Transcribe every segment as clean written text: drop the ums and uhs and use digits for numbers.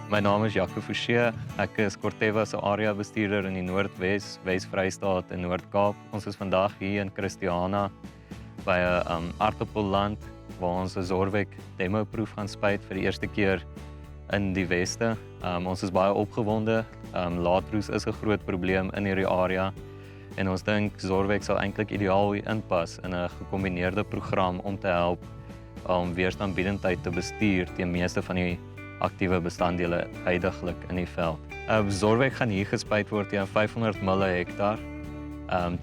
My naam is Jaco Forshee. Ek is Corteva se area bestuurder in die Noordwes, Wes-Vrystaat en Noord-Kaap. Ons is vandag hier in Christiana by 'n aardappelland waar ons 'n Zorvec demo-proef gaan spuit vir die eerste keer in die Weste. Ons is baie opgewonde. Laatroes is 'n groot probleem in hierdie area en ons dink Zorvec sal eintlik ideaal hier inpas in 'n gekombineerde program om te help om weerstandbiedendheid te bestuur teen meeste van die aktiewe bestanddele huidiglik in die veld. Zorvec gaan hier gespuit word teen 500 ml hektaar,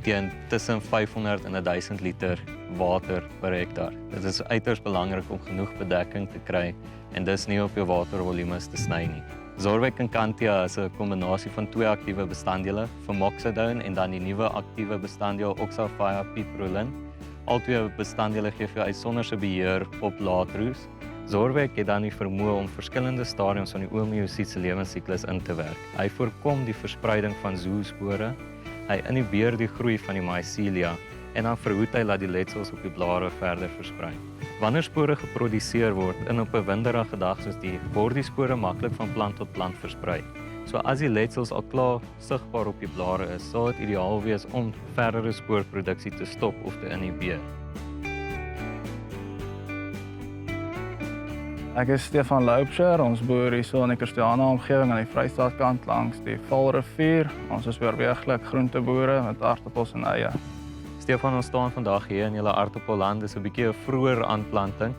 teen tussen 500 en 1000 liter water per hektaar. Dit is uiters belangrik om genoeg bedekking te kry en dis nie op jou watervolumes te sny nie. Zorvec en Cantia is 'n kombinasie van twee aktiewe bestanddele, Formoxidone en dan die nuwe aktiewe bestanddeel Oxalfiapiprolin. Al twee bestanddele gee vir uitsonderse beheer op laatroes. Zorvec het dan die vermoë om verskillende stadiums van die oomyosiet se lewensiklus in te werk. Hy voorkom die verspreiding van zoospore, hy inhibeer die groei van die mycelia en dan verhoed hy dat die letsels op die blare verder versprei. Wanneer spore geproduseer word in op 'n winderige dag soos die, word die spore maklik van plant tot plant versprei. So as die letsels al klaar sigbaar op die blare is, sal dit ideaal wees om verdere spoorproduksie te stop of te inhibeer. Ek is Stefan Loupscher, ons boer hier in die Christiana omgewing aan die Vrystaatkant langs die Valrivier. Ons is oorweeglik groenteboere met aardappels en eie. Stefan, ons staan vandag hier in julle aardappelland, dis 'n bietjie 'n vroeër aanplanting.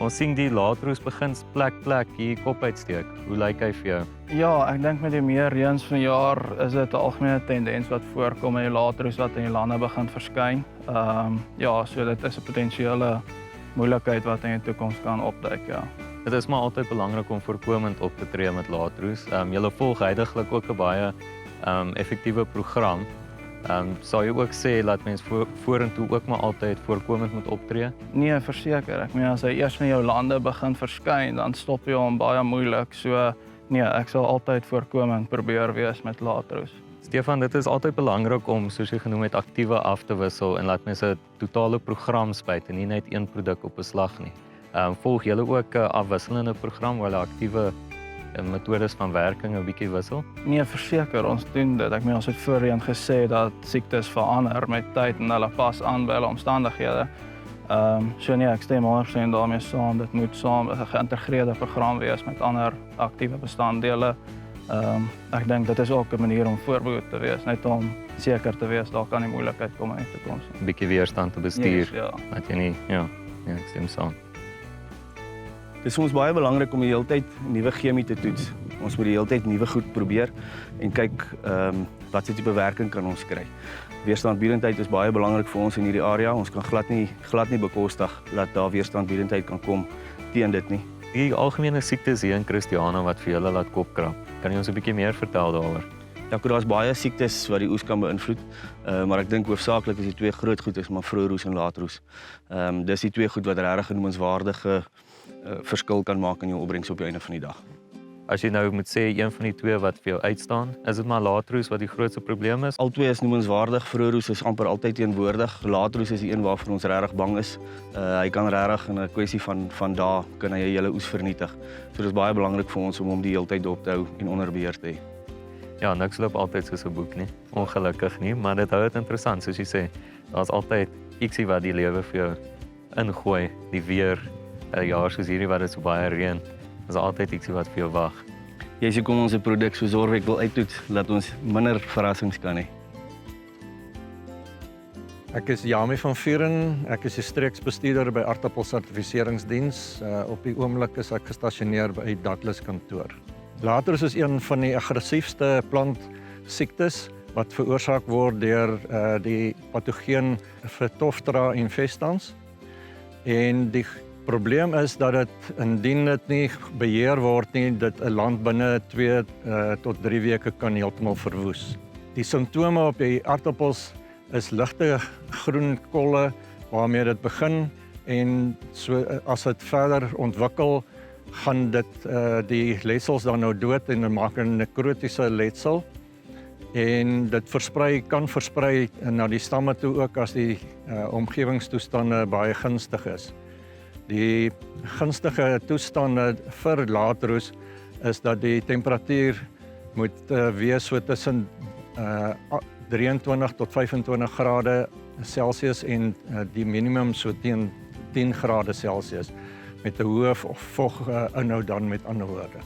Ons sien die laatroes begin plek hier kop uitsteek. Hoe lyk hy vir jou? Ja, ek dink met die meer reëns vanjaar is dit 'n algemene tendens wat voorkom in die laatroes wat in die lande begin verskyn. Ja, so dit is 'n potensiële moeilikheid wat in die toekoms kan opduik, ja. Dit is maar altyd belangrik om voorkomend op te tree met laatroes. Julle volg huidiglik ook 'n baie effektiewe program. Sal jy ook sê dat mens vorentoe ook maar altyd voorkomend moet optree? Nee, verseker. Ek meen as hy eers in jou lande begin verskyn, dan stop jy hom baie moeilik. So nee, ek sal altyd voorkomend probeer wees met laatroes. Stefan, dit is altyd belangrik om, soos jy genoem het, aktiewe af te wissel en laat mense 'n totale program spuit en nie net een produk op 'n slag nie. Volg julle ook 'n afwisselende program waar hulle aktiewe metodes van werking 'n bietjie wissel? Nee, verseker, ons doen dit. Ek meen ons het voorheen gesê dat siektes verander met tyd en hulle pas aan by hulle omstandighede. So nee, ek stem 100% daarmee saam. Dit moet saam 'n geïntegreerde program wees met ander aktiewe bestanddele. Ek dink dit is ook 'n manier om voorbehoed te wees, net om seker te wees daar kan nie moeilikheid kom in die toekoms nie. 'n Bietjie weerstand te bestuur. Yes, ja. Dat jy nie, ja, ek stem saam. Dit is ons baie belangrik om die hele tyd nuwe chemie te toets. Ons moet die hele tyd nuwe goed probeer en kyk wat se tipe werking kan ons kry. Weerstandbiedendheid is baie belangrik vir ons in hierdie area. Ons kan glad nie bekostig dat daar weerstandbiedendheid kan kom teen dit nie. Die algemene siektes hier in Christiana wat vir julle laat kopkrap. Kan jy ons 'n bietjie meer vertel daaroor? Ja, daar's baie siektes wat die oes kan beïnvloed, maar ek dink hoofsaaklik is die twee groot goed is maar vroeëroes en laatroes. Dis die twee goed wat regtig 'n noemenswaardige verskil kan maak in jou opbrengs op die einde van die dag. As jy nou moet sê een van die twee wat vir jou uitstaan, is dit maar laatroes wat die grootste probleem is? Albei is noemenswaardig. Vroeëroes is amper altyd teenwoordig. Laatroes is die een waarvoor ons regtig bang is. Hy kan regtig in 'n kwessie van dae kan hy hele oes vernietig. So dis baie belangrik vir ons om hom die hele tyd dop te hou en onder beheer te hê. Ja, niks loop altyd soos 'n boek nie. Ongelukkig nie, maar dit hou dit interessant, soos jy sê. Daar's altyd ietsie wat die lewe vir jou ingooi, die weer. 'n Jaar soos hierdie wat dit so baie reën, is altyd ietsie wat vir jou wag. Jy sê kom ons 'n produk so Zorvec wil uittoets dat ons minder verrassings kan hê. Ek is Jami van Vuren, ek is die streeksbestuurder by Aardappelsertifiseringsdiens. Op die oomblik is ek gestasioneer by Douglas kantoor. Laatroes is een van die aggressiefste plantsiektes wat veroorsaak word deur die patogeen Phytophthora infestans. En die probleem is dat dit indien dit nie beheer word nie, dit 'n land binne 2 tot 3 weke kan heeltemal verwoes. Die simptome op die aardappels is ligte groen kolle waarmee dit begin en so as dit verder ontwikkel, gaan dit die letsels dan nou dood en dit maak 'n nekrotiese letsel. En dit kan versprei na die stamme toe ook as die omgewingstoestande baie gunstig is. Die gunstige toestande vir laatroes is dat die temperatuur moet wees so tussen 23 tot 25 grade Celsius en die minimum so teen 10 grade Celsius met 'n hoë voginhoud dan met ander woorde.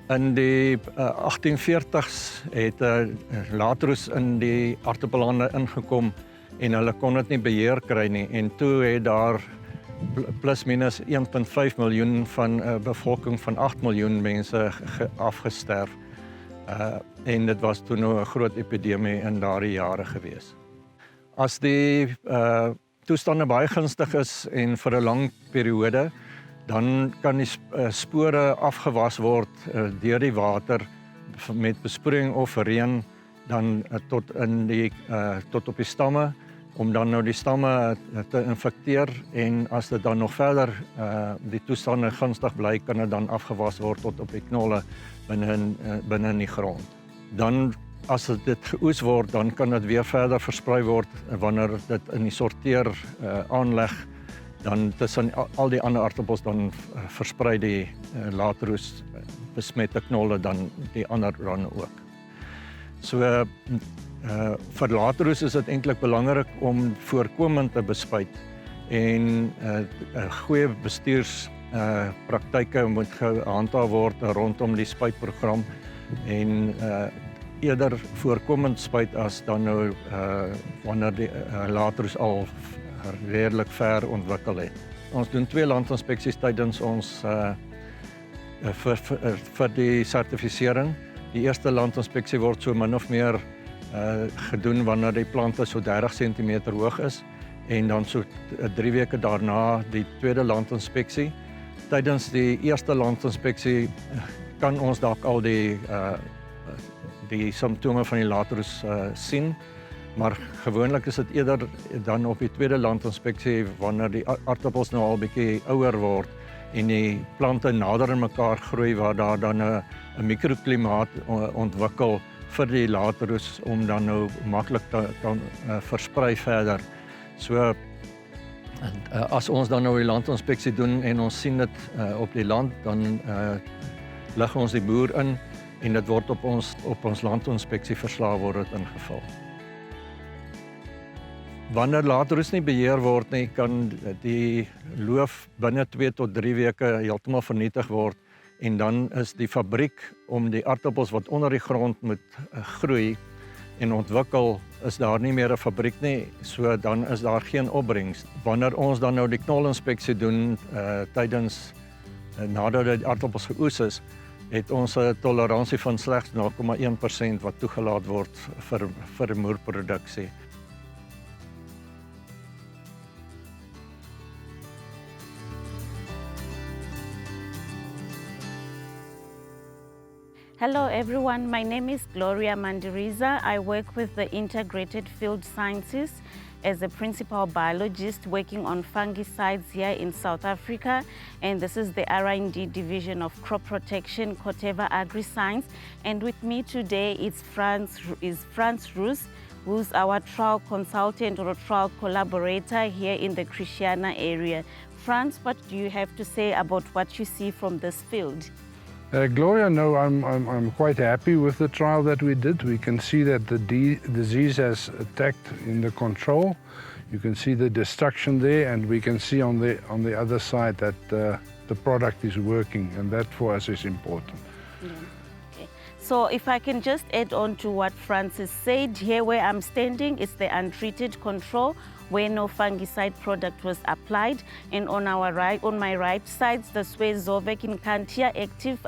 In die 1840s het Latrus in die aardappellande ingekom en hulle kon dit nie beheer kry nie en toe het daar plus minus 1.5 miljoen van 'n bevolking van 8 miljoen mense afgesterf. En dit was toe nou 'n groot epidemie in daardie jare gewees. As die toestande baie gunstig is en vir 'n lang periode, dan kan die spore afgewas word deur die water met besproeiing of reën dan tot op die stamme om dan nou die stamme te infekteer en as dit dan nog verder die toestande gunstig bly, kan dit dan afgewas word tot op die knolle binne in die grond. Dan as dit geoes word, dan kan dit weer verder versprei word wanneer dit in die sorteer aanleg dan tussen al die ander aardappels dan versprei die Latrus besmette knolle dan die ander dan ook. So vir Latrus is dit eintlik belangrik om voorkomend te bespuit en goeie bestuurspraktyke moet gehandhaaf word rondom die spuitprogram en eerder voorkomend spuit as dan nou wanneer die Latrus al redelik ver ontwikkel het. Ons doen 2 landinspeksies tydens ons vir die sertifisering. Die eerste landinspeksie word so min of meer gedoen wanneer die plante so 30 cm hoog is en dan so 3 weke daarna die tweede landinspeksie. Tydens die eerste landinspeksie kan ons dalk al die simptome van die Latrus sien, maar gewoonlik is dit eerder dan op die tweede landinspeksie wanneer die aardappels nou al bietjie ouer word en die plante nader aan mekaar groei waar daar dan 'n mikroklimaat ontwikkel vir die Latrus om dan nou maklik te kan versprei verder. So as ons dan nou die landinspeksie doen en ons sien dit op die land, dan lig ons die boer in en dit word op ons landinspeksie verslag word dit ingevul. Wanneer Latrus nie beheer word nie, kan die loof binne 2 tot 3 weke heeltemal vernietig word en dan is die fabriek om die aardappels wat onder die grond moet groei en ontwikkel, is daar nie meer 'n fabriek nie, so dan is daar geen opbrengs. Wanneer ons dan nou die knolinspeksie doen nadat die aardappels geoes is, het ons 'n toleransie van slegs 0,1% wat toegelaat word vir moerproduksie. Hello everyone, my name is Gloria Mandiriza. I work with the Integrated Field Sciences as a principal biologist working on fungicides here in South Africa, and this is the R&D division of crop protection, Corteva Agriscience. And with me today is Franz Roos, who's our trial consultant or a trial collaborator here in the Christiana area. Franz, what do you have to say about what you see from this field? Gloria, no, I'm quite happy with the trial that we did. We can see that the disease has attacked in the control. You can see the destruction there, and we can see on the other side that the product is working, and that for us is important. Yeah. Okay. So if I can just add on to what Francis said, here where I'm standing is the untreated control, where no fungicide product was applied, and on my right side, that's where Zorvec Incantia active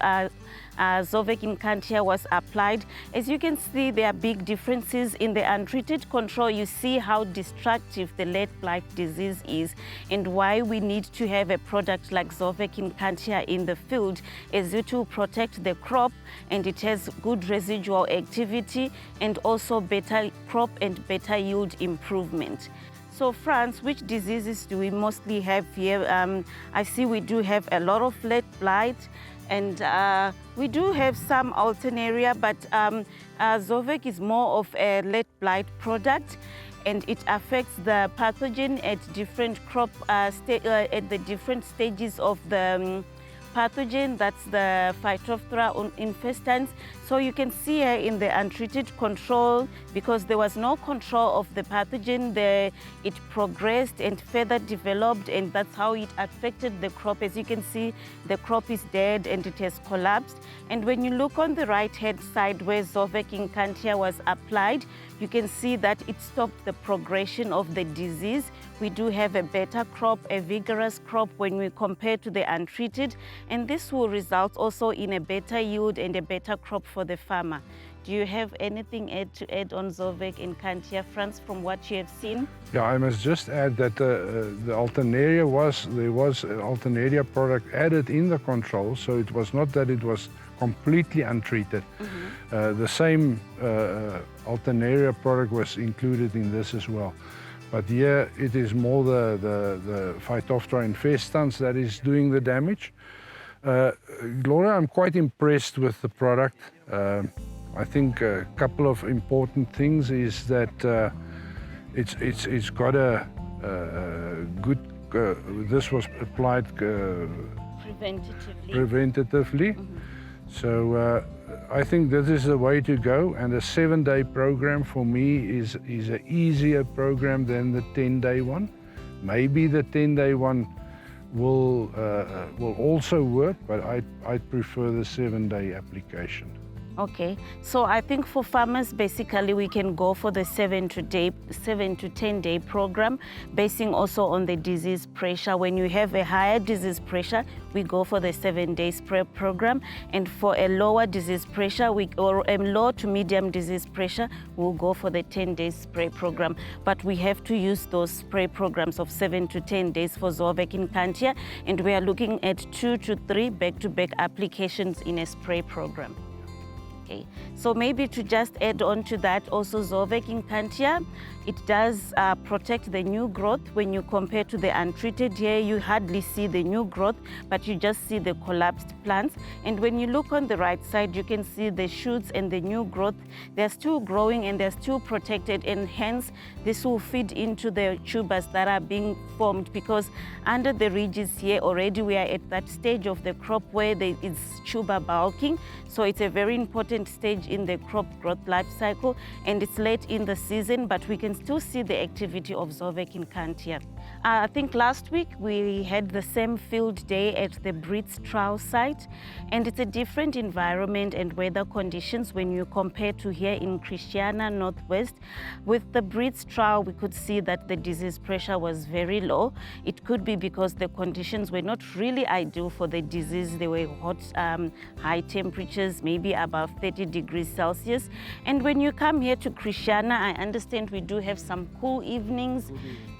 Zorvec Incantia was applied. As you can see, there are big differences in the untreated control. You see how destructive the lead blight disease is, and why we need to have a product like Zorvec Incantia in the field is to protect the crop, and it has good residual activity and also better crop and better yield improvement. So Franz, which diseases do we mostly have here? I see we do have a lot of lead blight, and we do have some alternaria, but Zorvec is more of a lead blight product, and it affects the pathogen at different crop at the different stages of the pathogen, that's the Phytophthora infestans. So you can see here in the untreated control, because there was no control of the pathogen, it progressed and further developed, and that's how it affected the crop. As you can see, the crop is dead and it has collapsed. And when you look on the right-hand side where Zorvec in Cantia was applied, you can see that it stopped the progression of the disease. We do have a better crop, a vigorous crop when we compare to the untreated, and this will result also in a better yield and a better crop for the farmer. Do you have anything to add on Zorvec in Cantia, Franz, from what you have seen? Yeah, I must just add that the Alternaria there was an Alternaria product added in the control, so it was not that it was completely untreated. The same Alternaria product was included in this as well. But here it is more the Phytophthora infestans that is doing the damage. Gloria, I'm quite impressed with the product. I think a couple of important things is that it's got a good. This was applied preventatively. So I think this is the way to go. And a 7-day program for me is an easier program than the 10-day one. Maybe the 10-day one will also work, but I prefer the 7-day application. Okay, so I think for farmers, basically we can go for the 7 to 10-day program, basing also on the disease pressure. When you have a higher disease pressure, we go for the 7-day spray program, and for a lower disease pressure, or a low to medium disease pressure, we'll go for the 10-day spray program. But we have to use those spray programs of 7 to 10 days for Zorvec in Cantia, and we are looking at 2 to 3 back-to-back applications in a spray program. Okay. So maybe to just add on to that, also Zorvec in Cantia, it does protect the new growth. When you compare to the untreated here, you hardly see the new growth, but you just see the collapsed plants. And when you look on the right side, you can see the shoots and the new growth. They're still growing and they're still protected, and hence this will feed into the tubers that are being formed, because under the ridges here already we are at that stage of the crop where there is tuber bulking. So it's a very important stage in the crop growth life cycle, and it's late in the season, but we can still see the activity of Zorvec in Cantia. I think last week we had the same field day at the Brits trial site, and it's a different environment and weather conditions when you compare to here in Christiana, Northwest. With the Brits trial, we could see that the disease pressure was very low. It could be because the conditions were not really ideal for the disease. They were hot, high temperatures, maybe above 30 degrees Celsius. And when you come here to Christiana, I understand we do have some cool evenings,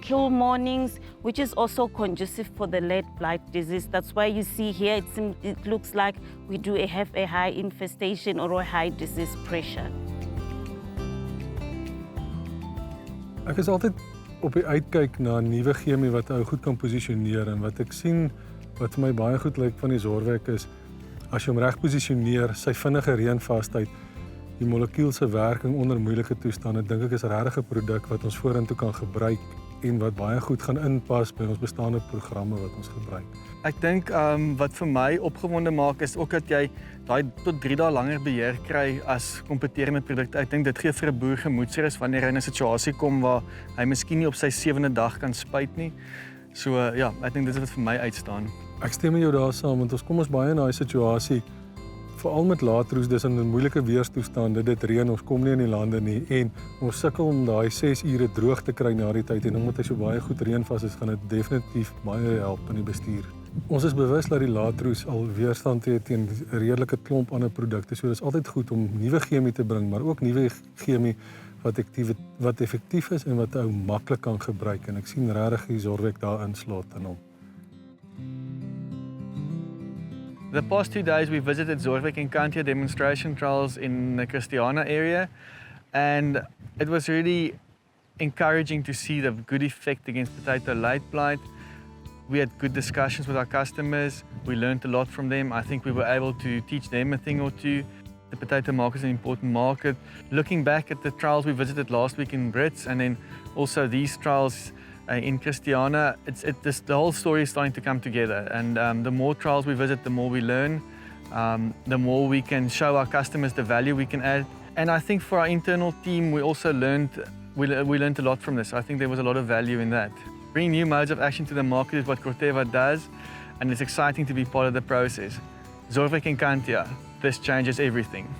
cool mornings, which is also conducive for the lead blight disease. That's why you see here, it looks like we do have a high infestation or a high disease pressure. Ek is altyd op die uitkyk na nuwe chemie wat ou goed kan posisioneer, en wat ek sien wat vir my baie goed lyk van die Zorvec is, as jy hom reg posisioneer, sy vinnige reënvasheid, die molekuul se werking onder moeilike toestande, dink ek is regtig 'n produk wat ons vorentoe kan gebruik en wat baie goed gaan inpas by ons bestaande programme wat ons gebruik. Ek dink wat vir my opgewonde maak is ook dat jy daai tot 3 dae langer beheer kry as kompeterende produkte. Ek dink dit gee vir 'n boer gemoedsrus wanneer hy in 'n situasie kom waar hy miskien nie op sy 7de dag kan spuit nie. So ja, ek dink dit is wat vir my uitstaan. Ek stem met jou daar saam, want ons kom ons baie in daai situasie, veral met laatroes, dis in 'n moeilike weerstoestande, dit reën, ons kom nie in die lande nie, en ons sukkel om daai 6 ure droog te kry na die tyd, en omdat hy so baie goed reënvas is, gaan dit definitief baie help in die bestuur. Ons is bewus dat die laatroes al weerstand het teen 'n redelike klomp ander produkte, so dis altyd goed om nuwe chemie te bring, maar ook nuwe chemie wat effektief is en wat ou maklik kan gebruik, en ek sien regtig die Zorvec daar inslaat in hom. The past 2 days we visited Zorvec in Cantia demonstration trials in the Christiana area, and it was really encouraging to see the good effect against potato late blight. We had good discussions with our customers. We learned a lot from them. I think we were able to teach them a thing or two. The potato market is an important market. Looking back at the trials we visited last week in Brits, and then also these trials in Christiana, the whole story is starting to come together. And the more trials we visit, the more we learn, the more we can show our customers the value we can add. And I think for our internal team, we also learned a lot from this. I think there was a lot of value in that. Bringing new modes of action to the market is what Corteva does, and it's exciting to be part of the process. Zorvec and Cantia, this changes everything.